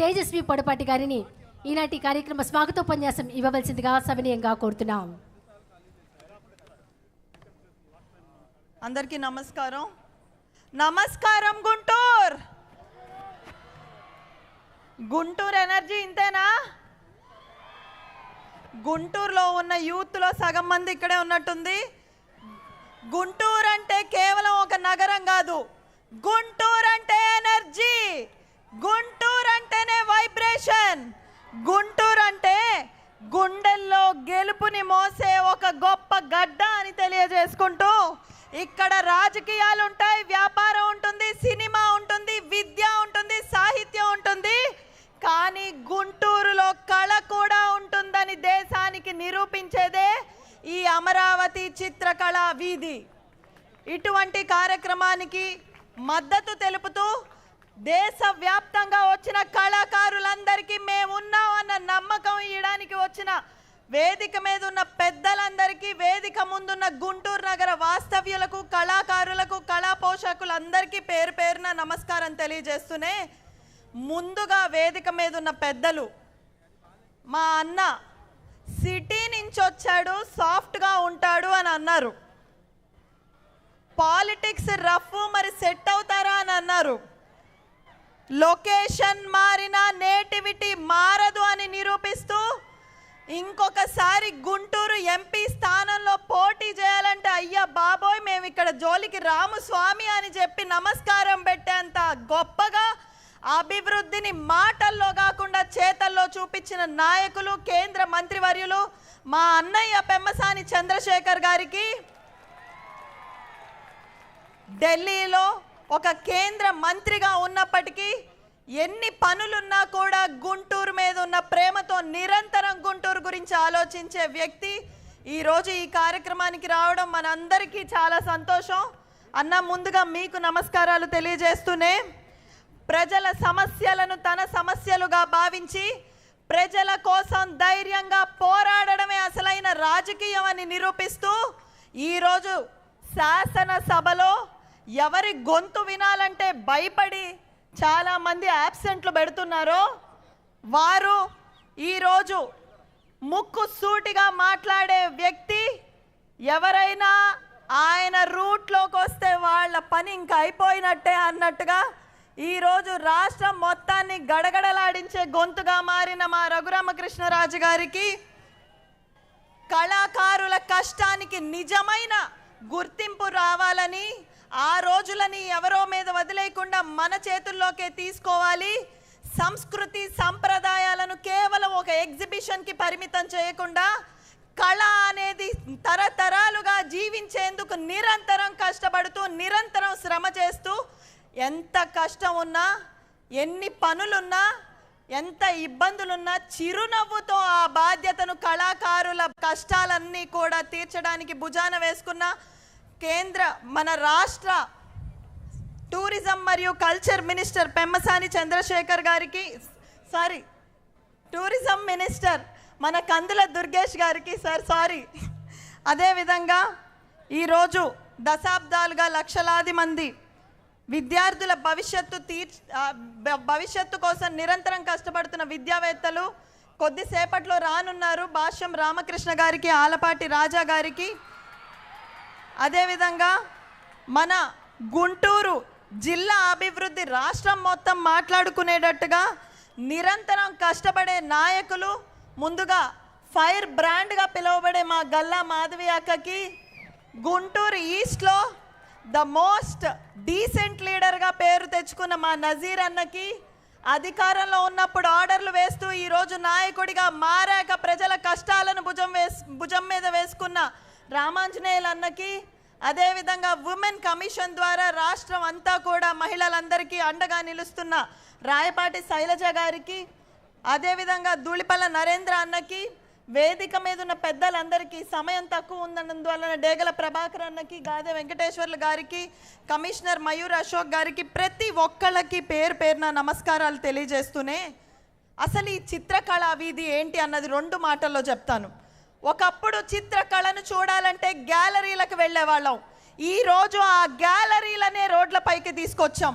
తేజస్వి పొడపాటి గారిని ఈనాటి కార్యక్రమ స్వాగతోపన్యాసం ఇవ్వవలసిందిగా సవినయంగా కోరుతున్నాం. అందరికీ నమస్కారం. నమస్కారం గుంటూరు. గుంటూరు ఎనర్జీ ఇంతేనా? గుంటూరులో ఉన్న యూత్లో సగం మంది ఇక్కడే ఉన్నట్టుంది. గుంటూరు అంటే కేవలం ఒక నగరం కాదు, గుంటూరు అంటే ఎనర్జీ, గుంటూరు అంటేనే వైబ్రేషన్, గుంటూరు అంటే గుండెల్లో గెలుపుని మోసే ఒక గొప్ప గడ్డ అని తెలియజేసుకుంటూ, ఇక్కడ రాజకీయాలు ఉంటాయి, వ్యాపారం ఉంటుంది, సినిమా ఉంటుంది, విద్య ఉంటుంది, సాహిత్యం ఉంటుంది, కానీ గుంటూరులో కళ కూడా ఉంటుందని దేశానికి నిరూపించేదే ఈ అమరావతి చిత్రకళా వీధి. ఇటువంటి కార్యక్రమానికి మద్దతు తెలుపుతూ దేశవ్యాప్తంగా వచ్చిన కళాకారులందరికీ మేమున్నామన్న నమ్మకం ఇవ్వడానికి వచ్చిన వేదిక మీద ఉన్న పెద్దలందరికీ, వేదిక ముందున్న గుంటూరు నగర వాస్తవ్యులకు, కళాకారులకు, కళా పోషకులందరికీ పేరు పేరున నమస్కారం తెలియజేస్తూనే, ముందుగా వేదిక మీద ఉన్న పెద్దలు, మా అన్న సిటీ నుంచి వచ్చాడు, సాఫ్ట్గా ఉంటాడు అని అన్నారు. పాలిటిక్స్ రఫ్, మరి సెట్ అవుతారా అని అన్నారు. లొకేషన్ మారినా నేటివిటీ మారదు అని నిరూపిస్తూ, ఇంకొకసారి గుంటూరు ఎంపీ స్థానంలో పోటీ చేయాలంటే అయ్యా బాబోయ్ మేము ఇక్కడ జోలికి రాము స్వామి అని చెప్పి నమస్కారం పెట్టేంత గొప్పగా అభివృద్ధిని మాటల్లో కాకుండా చేతల్లో చూపించిన నాయకులు, కేంద్ర మంత్రివర్యులు మా అన్నయ్య పెమ్మసాని చంద్రశేఖర్ గారికి, ఢిల్లీలో ఒక కేంద్ర మంత్రిగా ఉన్నప్పటికీ ఎన్ని పనులున్నా కూడా గుంటూరు మీద ఉన్న ప్రేమతో నిరంతరం గుంటూరు గురించి ఆలోచించే వ్యక్తి ఈరోజు ఈ కార్యక్రమానికి రావడం మనందరికీ చాలా సంతోషం. అన్న, ముందుగా మీకు నమస్కారాలు తెలియజేస్తూనే, ప్రజల సమస్యలను తన సమస్యలుగా భావించి ప్రజల కోసం ధైర్యంగా పోరాడడమే అసలైన రాజకీయం అని నిరూపిస్తూ, ఈరోజు శాసనసభలో ఎవరి గొంతు వినాలంటే భయపడి చాలామంది యాబ్సెంట్లు పెడుతున్నారో వారు ఈరోజు ముక్కు సూటిగా మాట్లాడే వ్యక్తి, ఎవరైనా ఆయన రూట్లోకి వస్తే వాళ్ళ పని ఇంకా అయిపోయినట్టే అన్నట్టుగా ఈరోజు రాష్ట్రం మొత్తాన్ని గడగడలాడించే గొంతుగా మారిన మా రఘురామకృష్ణరాజు గారికి, కళాకారుల కష్టానికి నిజమైన గుర్తింపు రావాలని, ఆ రోజులని ఎవరో మీద వదిలేయకుండా మన చేతుల్లోకే తీసుకోవాలి, సంస్కృతి సంప్రదాయాలను కేవలం ఒక ఎగ్జిబిషన్కి పరిమితం చేయకుండా కళ అనేది తరతరాలుగా జీవించేందుకు నిరంతరం కష్టపడుతూ, నిరంతరం శ్రమ చేస్తూ, ఎంత కష్టం ఉన్నా, ఎన్ని పనులున్నా, ఎంత ఇబ్బందులున్నా చిరునవ్వుతో ఆ బాధ్యతను, కళాకారుల కష్టాలన్నీ కూడా తీర్చడానికి భుజాన వేసుకున్న మన రాష్ట్ర టూరిజం మరియు కల్చర్ మినిస్టర్ పెమ్మసాని చంద్రశేఖర్ గారికి, టూరిజం మినిస్టర్ మన కందుల దుర్గేష్ గారికి అదేవిధంగా ఈరోజు దశాబ్దాలుగా లక్షలాది మంది విద్యార్థుల భవిష్యత్తు కోసం నిరంతరం కష్టపడుతున్న విద్యావేత్తలు కొద్దిసేపట్లో రానున్నారు. భాష్యం రామకృష్ణ గారికి, ఆలపాటి రాజా గారికి, అదేవిధంగా మన గుంటూరు జిల్లా అభివృద్ధి రాష్ట్రం మొత్తం మాట్లాడుకునేటట్టుగా నిరంతరం కష్టపడే నాయకులు, ముందుగా ఫైర్ బ్రాండ్గా పిలువబడే మా గల్లా మాధవి అక్కకి, గుంటూరు ఈస్ట్లో ద మోస్ట్ డీసెంట్ లీడర్గా పేరు తెచ్చుకున్న మా నజీర్ అన్నకి, అధికారంలో ఉన్నప్పుడు ఆర్డర్లు వేస్తూ ఈరోజు నాయకుడిగా మారాక ప్రజల కష్టాలను భుజం మీద వేసుకున్న రామాంజనేయులు అన్నకి, అదేవిధంగా ఉమెన్ కమిషన్ ద్వారా రాష్ట్రం అంతా కూడా మహిళలందరికీ అండగా నిలుస్తున్న రాయపాటి శైలజ గారికి, అదేవిధంగా ధూళిపల్ల నరేంద్ర అన్నకి, వేదిక మీద ఉన్న పెద్దలందరికీ, సమయం తక్కువ ఉన్నందువలన డేగల ప్రభాకర్ అన్నకి, గాదె వెంకటేశ్వర్లు గారికి, కమిషనర్ మయూర్ అశోక్ గారికి, ప్రతి ఒక్కళ్ళకి పేరు పేరున నమస్కారాలు తెలియజేస్తూనే, అసలు ఈ చిత్రకళా వీధి ఏంటి అన్నది 2 మాటల్లో చెప్తాను. ఒకప్పుడు చిత్రకళను చూడాలంటే గ్యాలరీలకు వెళ్ళేవాళ్ళం. ఈరోజు ఆ గ్యాలరీలనే రోడ్లపైకి తీసుకొచ్చాం.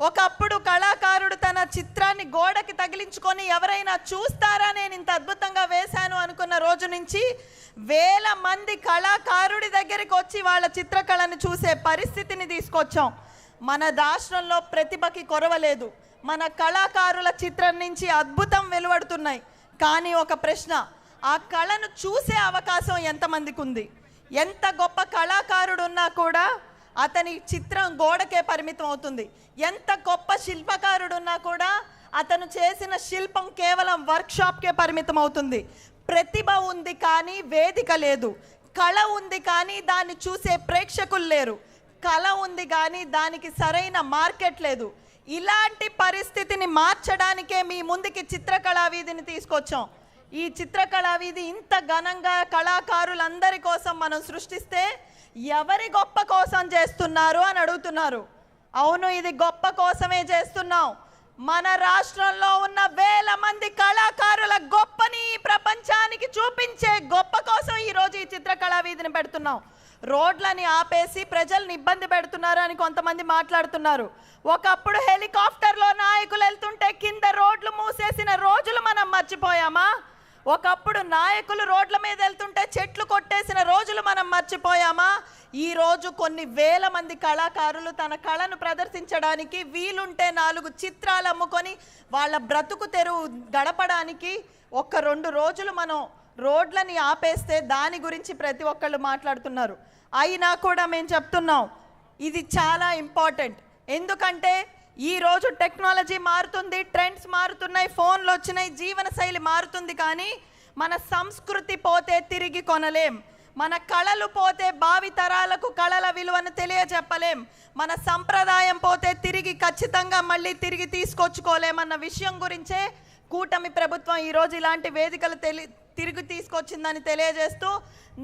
ఒకప్పుడు కళాకారుడు తన చిత్రాన్ని గోడకి తగిలించుకొని ఎవరైనా చూస్తారా నేను ఇంత అద్భుతంగా వేశాను అనుకున్న రోజు నుంచి వేల మంది కళాకారుడి దగ్గరికి వచ్చి వాళ్ళ చిత్రకళను చూసే పరిస్థితిని తీసుకొచ్చాం. మన రాష్ట్రంలో ప్రతిభకి కొరవలేదు. మన కళాకారుల చిత్రం నుంచి అద్భుతం వెలువడుతున్నాయి. కానీ ఒక ప్రశ్న, ఆ కళను చూసే అవకాశం ఎంతమందికి ఉంది? ఎంత గొప్ప కళాకారుడు ఉన్నా కూడా అతని చిత్రం గోడకే పరిమితం అవుతుంది. ఎంత గొప్ప శిల్పకారుడు ఉన్నా కూడా అతను చేసిన శిల్పం కేవలం వర్క్షాప్కే పరిమితం అవుతుంది. ప్రతిభ ఉంది కానీ వేదిక లేదు. కళ ఉంది కానీ దాన్ని చూసే ప్రేక్షకులు లేరు. కళ ఉంది కానీ దానికి సరైన మార్కెట్ లేదు. ఇలాంటి పరిస్థితిని మార్చడానికే మీ ముందుకి చిత్రకళా వీధిని తీసుకొచ్చాం. ఈ చిత్రకళా వీధి ఇంత ఘనంగా కళాకారులందరి కోసం మనం సృష్టిస్తే ఎవరి గొప్ప కోసం చేస్తున్నారు అని అడుగుతున్నారు. అవును, ఇది గొప్ప కోసమే చేస్తున్నాం. మన రాష్ట్రంలో ఉన్న వేల మంది కళాకారుల గొప్పని ఈ ప్రపంచానికి చూపించే గొప్ప కోసం ఈరోజు ఈ చిత్రకళా వీధిని పెడుతున్నాం. రోడ్లని ఆపేసి ప్రజల్ని ఇబ్బంది పెడుతున్నారు అని కొంతమంది మాట్లాడుతున్నారు. ఒకప్పుడు హెలికాప్టర్లో నాయకులు వెళ్తుంటే కింద రోడ్లు మూసేసిన రోజులు మనం మర్చిపోయామా? ఒకప్పుడు నాయకులు రోడ్ల మీద వెళ్తుంటే చెట్లు కొట్టేసిన రోజులు మనం మర్చిపోయామా? ఈరోజు కొన్ని వేల మంది కళాకారులు తన కళను ప్రదర్శించడానికి వీలుంటే 4 చిత్రాలు అమ్ముకొని వాళ్ళ బ్రతుకు తెరువు గడపడానికి 1-2 రోజులు మనం రోడ్లని ఆపేస్తే దాని గురించి ప్రతి ఒక్కళ్ళు మాట్లాడుతున్నారు. అయినా కూడా మేము చెప్తున్నాం, ఇది చాలా ఇంపార్టెంట్. ఎందుకంటే ఈరోజు టెక్నాలజీ మారుతుంది, ట్రెండ్స్ మారుతున్నాయి, ఫోన్లు వచ్చినాయి, జీవన శైలి మారుతుంది. కానీ మన సంస్కృతి పోతే తిరిగి కొనలేం. మన కళలు పోతే భావి తరాలకు కళల విలువను తెలియజెప్పలేం. మన సంప్రదాయం పోతే తిరిగి ఖచ్చితంగా మళ్ళీ తిరిగి తీసుకొచ్చుకోలేమన్న విషయం గురించే కూటమి ప్రభుత్వం ఈరోజు ఇలాంటి వేదికలు తిరిగి తీసుకొచ్చిందని తెలియజేస్తూ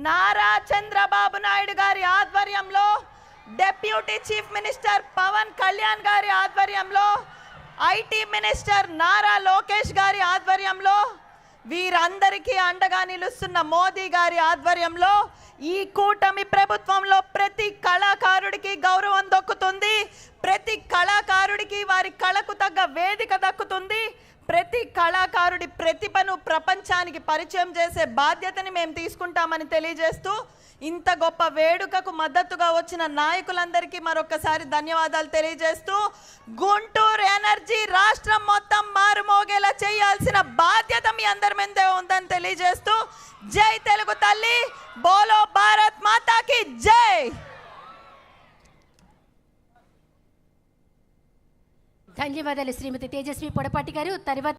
నారా చంద్రబాబు నాయుడు గారి ఆధ్వర్యంలో, deputy chief minister Pawan Kalyan గారి ఆధ్వర్యంలో, ఐటీ మినిస్టర్ నారా లోకేష్ గారి ఆధ్వర్యంలో, వీరందరికీ అండగా నిలుస్తున్న మోదీ గారి ఆధ్వర్యంలో ఈ కూటమి ప్రభుత్వంలో ప్రతి కళాకారుడికి గౌరవం దక్కుతుంది. ప్రతి కళాకారుడికి వారి కళకు తగ్గ వేదిక దక్కుతుంది. ప్రతి కళాకారుడి ప్రతిభను ప్రపంచానికి పరిచయం చేసే బాధ్యతని మేము తీసుకుంటామని తెలియజేస్తూ ఇంత గొప్ప వేడుకకు మద్దతుగా వచ్చిన నాయకులందరికీ మరొకసారి ధన్యవాదాలు తెలియజేస్తూ గుంటూరు ఎనర్జీ రాష్ట్రం మొత్తం మారుమోగేలా చేయాల్సిన బాధ్యత మీ అందరి మీదే ఉందని తెలియజేస్తూ జై తెలుగు తల్లి, బోలో భారత్ మాతాకి జై. ధన్యవాదాలు శ్రీమతి తేజస్వి పొడపాటి గారు. తర్వాత